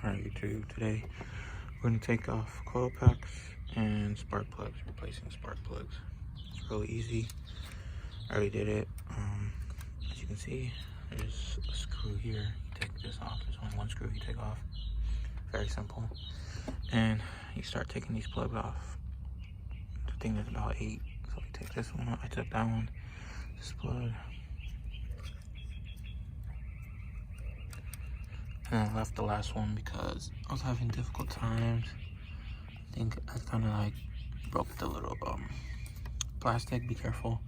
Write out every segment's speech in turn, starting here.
Alright YouTube, today we're going to take off coil packs and spark plugs, replacing spark plugs. It's really easy. I already did it. As you can see, there's a screw here. You take this off. There's only one screw you take off. Very simple. And you start taking these plugs off. I think there's about 8. So you take this one off. I took that one. This plug. And I left the last one because I was having difficult times. I think I kind of like broke the little plastic. Be careful,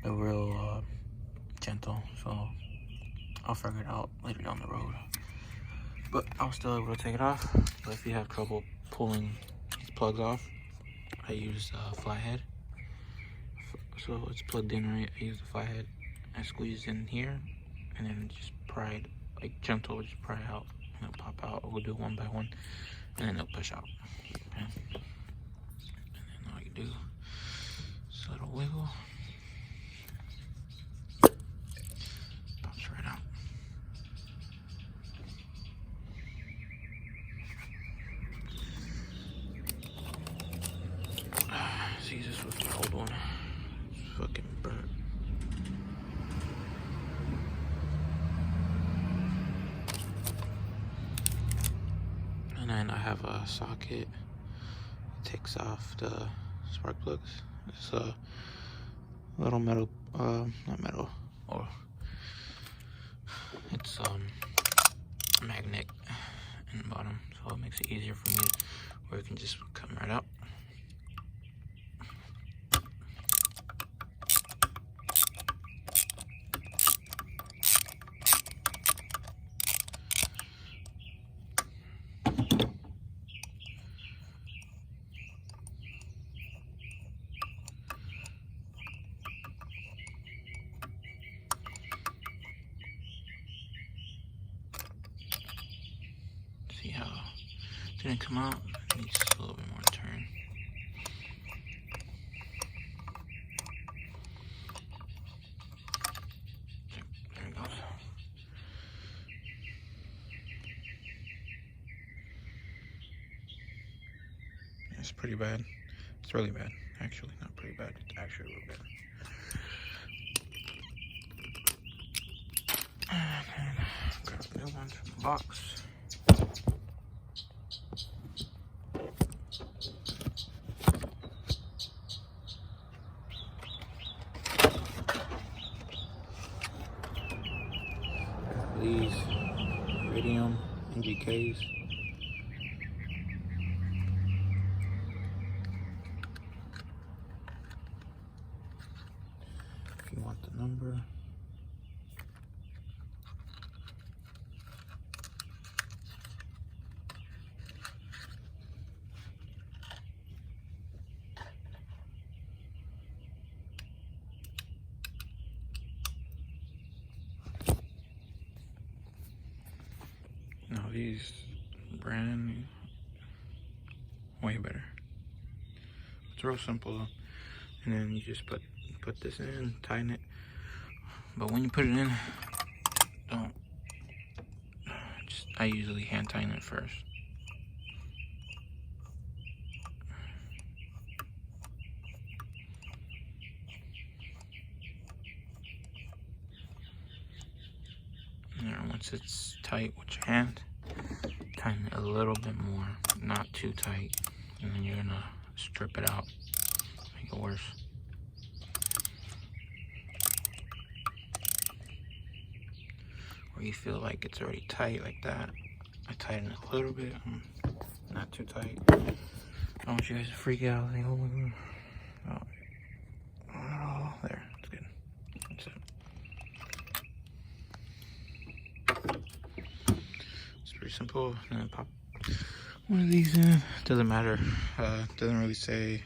they're real gentle, so I'll figure it out later down the road. But I was still able to take it off. But if you have trouble pulling these plugs off, I use flathead. So it's plugged in right. I use the flathead. I squeeze in here and then just pry it. Like gentle, just pry it out and it'll pop out. We'll do it one by one and then it'll push out. Okay. And then all you do is a little wiggle. Pops right out. See, this was the old one. It's fucking burnt. And then I have a socket that takes off the spark plugs. It's a little metal, not metal, or it's magnet in the bottom, so it makes it easier for me, where it can just come right out. See how it didn't come out? It needs a little bit more turn. There it goes. It's pretty bad. It's really bad. Actually, not pretty bad. It's actually really bad. And then grab the new ones from the box. These iridium NGKs. If you want the number. Now these brand new, way better. It's real simple though. And then you just put this in, tighten it. But when you put it in, don't I usually hand tighten it first. And once it's tight with your hand, tighten it a little bit more, not too tight, and then you're gonna strip it out, make it worse. Or you feel like it's already tight like that, I tighten it a little bit, not too tight. I don't want you guys to freak out, think, oh my god. Oh, there, it's good. That's it. It's pretty simple. And then pop one of these in. Doesn't matter. Doesn't really say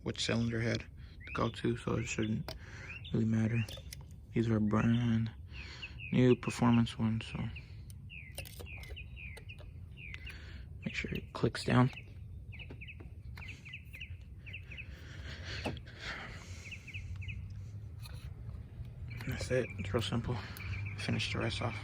which cylinder head to go to, so it shouldn't really matter. These are brand new performance ones, so make sure it clicks down. And that's it. It's real simple. Finish the rest off.